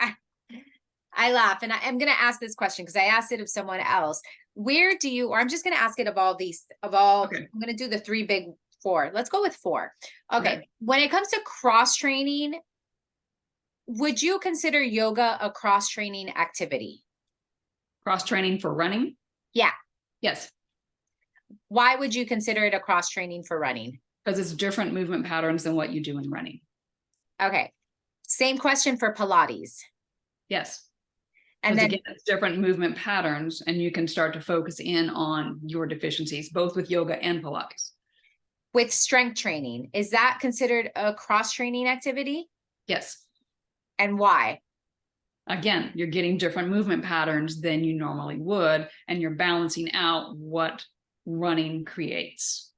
I laugh, and I'm going to ask this question because I asked it of someone else. Where do you, or I'm just going to ask it of all, okay. I'm going to do the 3 big 4. Let's go with 4. Okay. When it comes to cross training, would you consider yoga a cross training activity? Cross training for running? Yeah. Yes. Why would you consider it a cross training for running? Because it's different movement patterns than what you do in running. Okay. Same question for Pilates. Yes. And then again, it's different movement patterns, and you can start to focus in on your deficiencies, both with yoga and Pilates. With strength training, is that considered a cross training activity? Yes. And why? Again, you're getting different movement patterns than you normally would, and you're balancing out what running creates,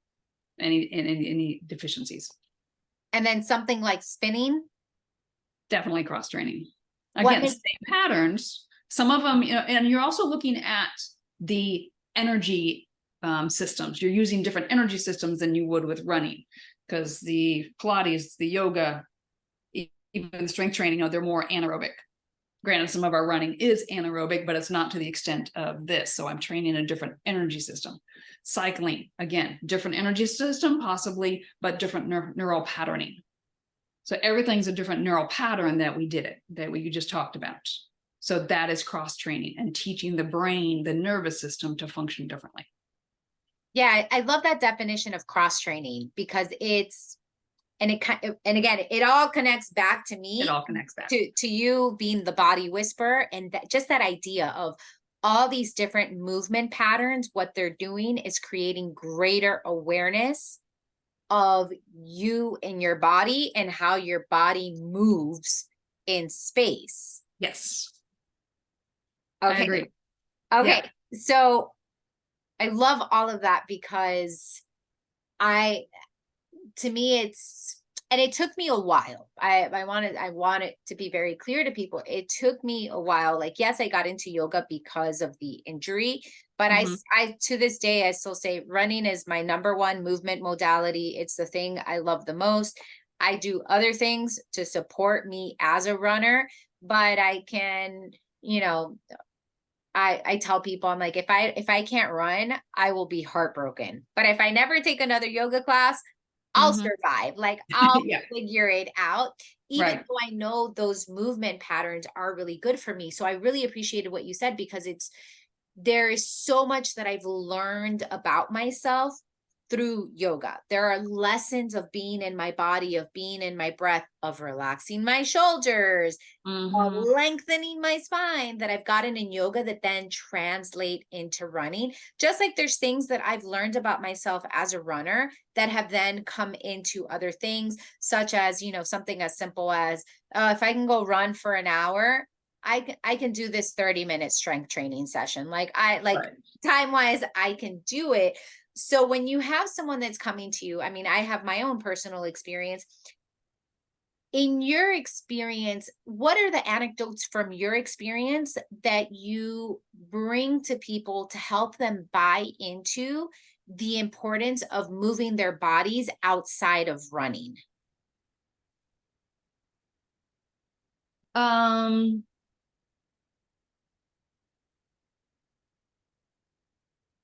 any deficiencies. And then something like spinning? Definitely cross training. What Again, makes same patterns. Some of them, and you're also looking at the energy systems. You're using different energy systems than you would with running, because the Pilates, the yoga, even the strength training, they're more anaerobic. Granted, some of our running is anaerobic, but it's not to the extent of this. So I'm training a different energy system. Cycling, again, different energy system, possibly, but different neural patterning. So everything's a different neural pattern that we just talked about. So that is cross training and teaching the brain, the nervous system to function differently. Yeah, I love that definition of cross training, because and again, it all connects back to me. It all connects back to you being the body whisperer, and just that idea of all these different movement patterns. What they're doing is creating greater awareness of you and your body and how your body moves in space. Yes. Okay. I agree. Okay. Yeah. So I love all of that, because to me, and it took me a while. I want it to be very clear to people. It took me a while. Like, yes, I got into yoga because of the injury, but I to this day, I still say running is my number one movement modality. It's the thing I love the most. I do other things to support me as a runner, but I can, I tell people, I'm like, if I can't run, I will be heartbroken. But if I never take another yoga class, I'll survive. Like, I'll Yeah. figure it out, even Right. though I know those movement patterns are really good for me. So I really appreciated what you said, because there is so much that I've learned about myself through yoga. There are lessons of being in my body, of being in my breath, of relaxing my shoulders, of lengthening my spine, that I've gotten in yoga that then translate into running. Just like there's things that I've learned about myself as a runner that have then come into other things, such as, something as simple as if I can go run for an hour, I can do this 30-minute strength training session. Like Right. time wise, I can do it. So when you have someone that's coming to you, I mean, I have my own personal experience. In your experience, what are the anecdotes from your experience that you bring to people to help them buy into the importance of moving their bodies outside of running?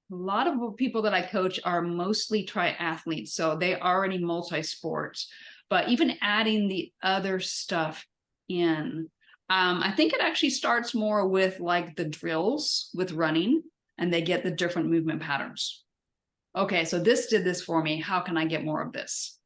A lot of people that I coach are mostly triathletes, so they already multi-sports, but even adding the other stuff in, I think it actually starts more with like the drills with running, and they get the different movement patterns. Okay, so this did this for me. How can I get more of this?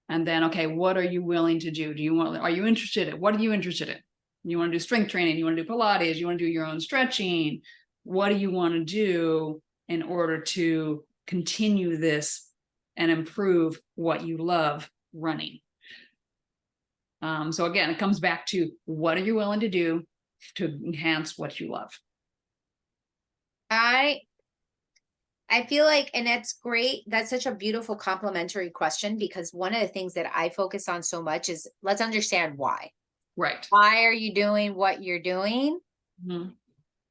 And then, okay, what are you willing to do? Are you interested in, what are you interested in? You want to do strength training? You want to do Pilates? You want to do your own stretching? What do you want to do in order to continue this and improve what you love running? So again, it comes back to, what are you willing to do to enhance what you love? I feel like, and that's great. That's such a beautiful complimentary question, because one of the things that I focus on so much is, let's understand why. Right. Why are you doing what you're doing?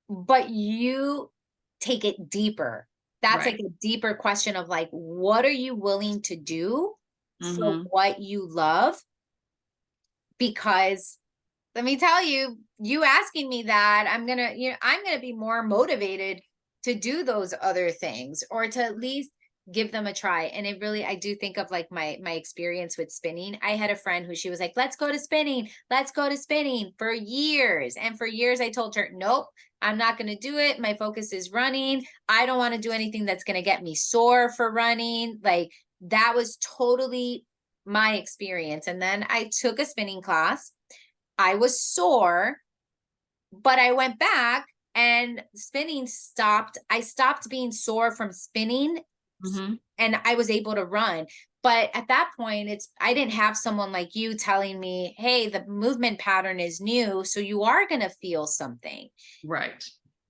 But you take it deeper. That's like a deeper question of like, what are you willing to do for what you love? Because let me tell you, you asking me that, I'm going to be more motivated to do those other things, or to at least give them a try. And it really, I do think of like my experience with spinning. I had a friend who, she was like, let's go to spinning for years. And for years I told her, nope, I'm not going to do it. My focus is running. I don't want to do anything that's going to get me sore for running. Like, that was totally my experience. And then I took a spinning class. I was sore, but I went back and spinning stopped. I stopped being sore from spinning, and I was able to run. But at that point, I didn't have someone like you telling me, hey, the movement pattern is new, so you are going to feel something. Right.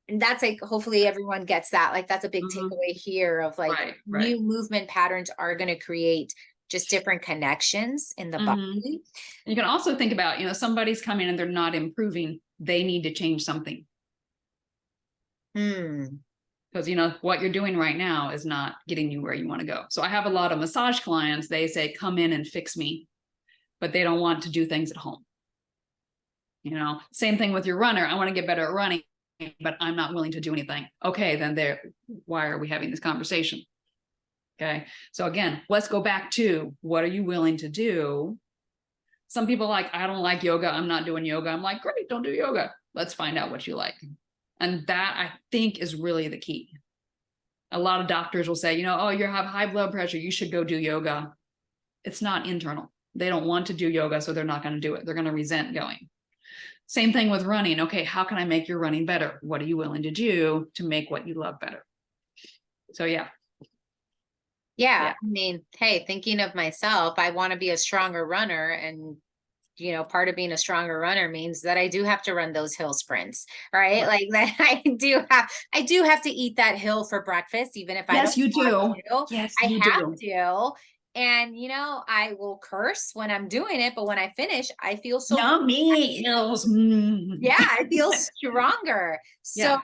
And that's like, hopefully everyone gets that. Like, that's a big takeaway here of like, new movement patterns are going to create just different connections in the body. You can also think about, somebody's coming and they're not improving. They need to change something. Because, what you're doing right now is not getting you where you want to go. So I have a lot of massage clients. They say, come in and fix me, but they don't want to do things at home. Same thing with your runner. I want to get better at running, but I'm not willing to do anything. Okay, then why are we having this conversation? Okay. So again, let's go back to, what are you willing to do? Some people are like, I don't like yoga. I'm not doing yoga. I'm like, great, don't do yoga. Let's find out what you like. And that, I think, is really the key. A lot of doctors will say, oh, you have high blood pressure, you should go do yoga. It's not internal. They don't want to do yoga, so they're not going to do it. They're going to resent going. Same thing with running. Okay, how can I make your running better? What are you willing to do to make what you love better? So yeah. Yeah. I mean, hey, thinking of myself, I want to be a stronger runner, and part of being a stronger runner means that I do have to run those hill sprints, right? Like that I do have to eat that hill for breakfast, even if I don't want to. Yes, I you have do. to. And I will curse when I'm doing it, but when I finish, I feel so yummy. Yeah, I feel stronger. Yeah. So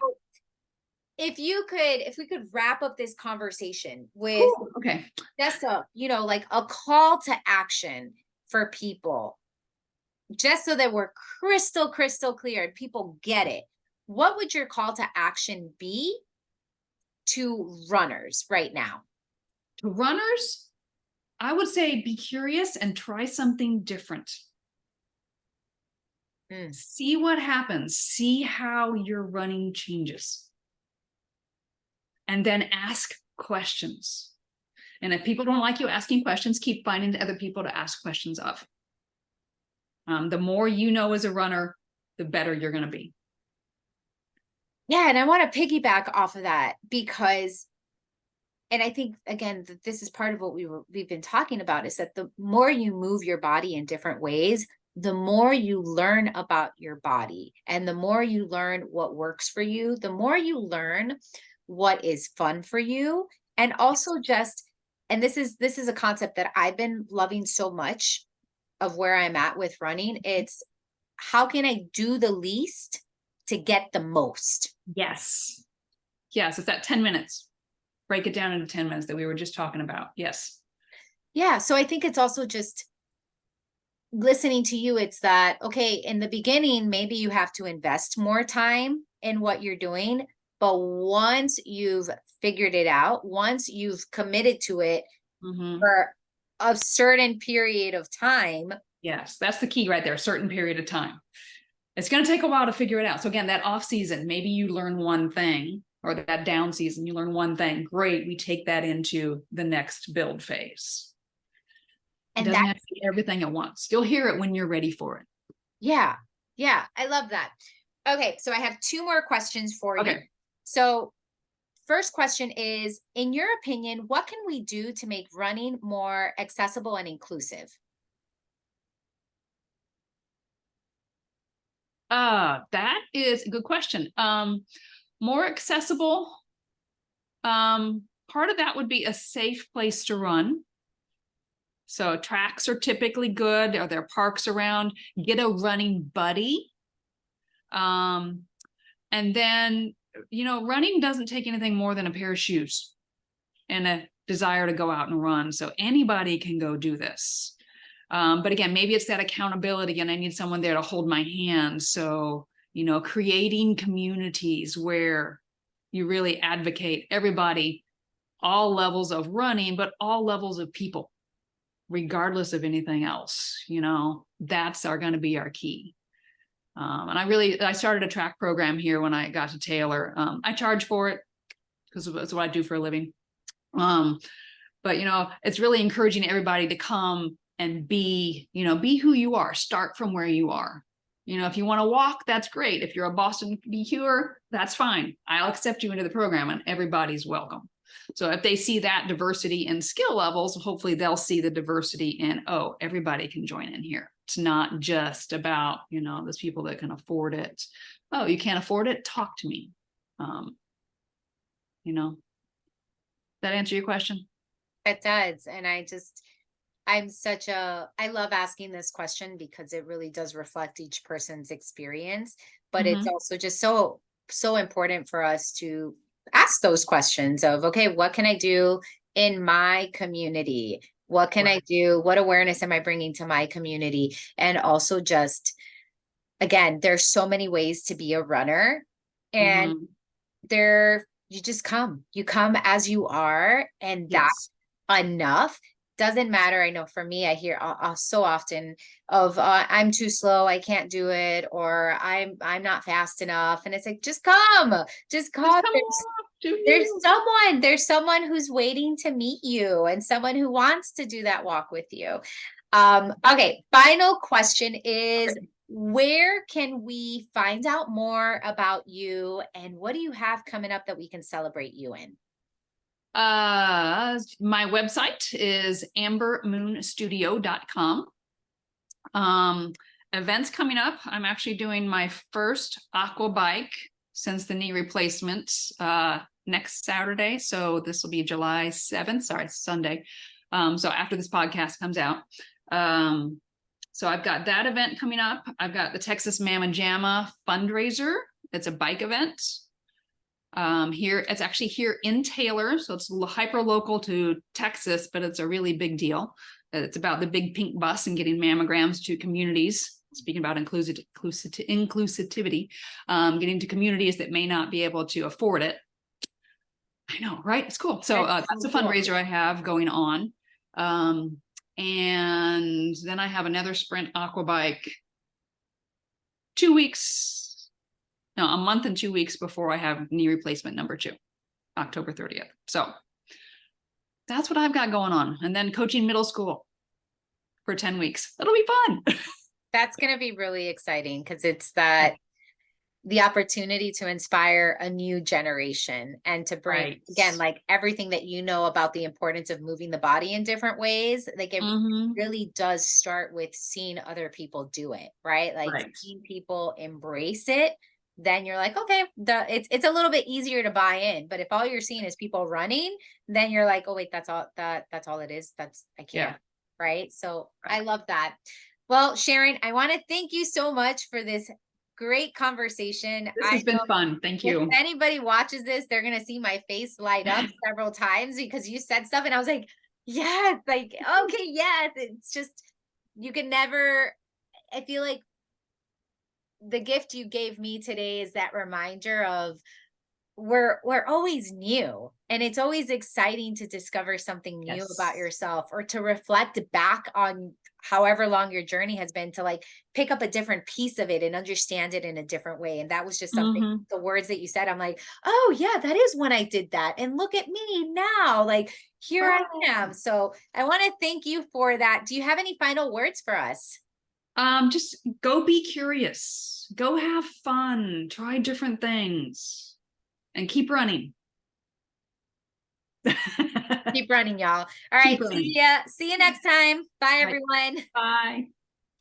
if we could wrap up this conversation with okay, just like a call to action for people, just so that we're crystal clear and people get it, what would your call to action be to runners right now? To runners, I would say be curious and try something different. See what happens. See how your running changes. And then ask questions. And if people don't like you asking questions, keep finding other people to ask questions of. The more you know as a runner, the better you're going to be. Yeah. And I want to piggyback off of that because, and I think, again, that this is part of what we've been talking about, is that the more you move your body in different ways, the more you learn about your body, and the more you learn what works for you, the more you learn what is fun for you. And also and this is a concept that I've been loving so much of where I'm at with running. It's, how can I do the least to get the most? Yes. Yes. It's that 10 minutes. Break it down into 10 minutes that we were just talking about. Yes. Yeah. So I think it's also just listening to you. It's that, okay, in the beginning, maybe you have to invest more time in what you're doing. But once you've figured it out, once you've committed to it for a certain period of time. Yes, that's the key right there. A certain period of time. It's going to take a while to figure it out. So again, that off season, maybe you learn one thing, or that down season, you learn one thing. Great. We take that into the next build phase. And it doesn't have to be everything at once. You'll hear it when you're ready for it. Yeah. Yeah. I love that. Okay. So I have two more questions for you. So first question is, in your opinion, what can we do to make running more accessible and inclusive? That is a good question. More accessible. Part of that would be a safe place to run. So tracks are typically good. Are there parks around? Get a running buddy. And then, running doesn't take anything more than a pair of shoes and a desire to go out and run. So anybody can go do this. But again, maybe it's that accountability, and I need someone there to hold my hand. So, creating communities where you really advocate everybody, all levels of running, but all levels of people, regardless of anything else, that's going to be our key. And I started a track program here when I got to Taylor. I charge for it because that's what I do for a living. But it's really encouraging everybody to come and be who you are. Start from where you are. If you want to walk, that's great. If you're a Boston BQer, that's fine. I'll accept you into the program, and everybody's welcome. So if they see that diversity in skill levels, hopefully they'll see the diversity in, oh, everybody can join in here. It's not just about, those people that can afford it. Oh, you can't afford it? Talk to me. That answer your question? It does. And I love asking this question because it really does reflect each person's experience, but it's Mhm. also just so important for us to ask those questions of, okay, what can I do in my community? What can I Right. do? What awareness am I bringing to my community? And also just, again, there's so many ways to be a runner, and Mhm. you come as you are, and Yes. enough. Doesn't matter. I know for me, I hear so often of I'm too slow, I can't do it, or I'm not fast enough. And it's like, just Just come. come along, do There's you? someone who's waiting to meet you, and someone who wants to do that walk with you. Okay, final question is, Okay. where can we find out more about you, and what do you have coming up that we can celebrate you in? My website is ambermoonstudio.com. Events coming up. I'm actually doing my first aqua bike since the knee replacement next Saturday. So this will be July 7th. Sorry, Sunday. So after this podcast comes out. So I've got that event coming up. I've got the Texas Mama Jamma fundraiser. It's a bike event. Here, it's actually here in Taylor, so it's hyper local to Texas, but it's a really big deal. It's about the big pink bus and getting mammograms to communities. Speaking about inclusivity, getting to communities that may not be able to afford it. I know, right? It's cool. So That's that's so a cool. fundraiser I have going on. And then I have another sprint aqua bike 2 weeks, no, a month and 2 weeks before I have knee replacement number 2, October 30th. So that's what I've got going on. And then coaching middle school for 10 weeks. That'll be fun. That's going to be really exciting because it's that the opportunity to inspire a new generation and to bring, Right. again, like everything that you know about the importance of moving the body in different ways. Like it Mm-hmm. really does start with seeing other people do it, right? Like Right. seeing people embrace it. Then you're like, okay, it's a little bit easier to buy in. But if all you're seeing is people running, then you're like, oh wait, that's all it is. I Yeah. can't, right? So Right. I love that. Well, Sharon, I want to thank you so much for this great conversation. This I has been know fun. Thank if you. anybody watches this, they're going to see my face light up several times because you said stuff and I was like, yes, like, okay, yes. It's just, you can never, I feel like the gift you gave me today is that reminder of we're always new, and it's always exciting to discover something new about Yes. yourself, or to reflect back on however long your journey has been, to like pick up a different piece of it and understand it in a different way. And that was just something, Mm-hmm. the words that you said, I'm like, oh yeah, that is when I did that, and look at me now, like here I Right. am. So I want to thank you for that. Do you have any final words for us? Just go be curious. Go have fun. Try different things and keep running. Keep running, y'all. All right, Keep running. see you next time. Bye Right. everyone. Bye.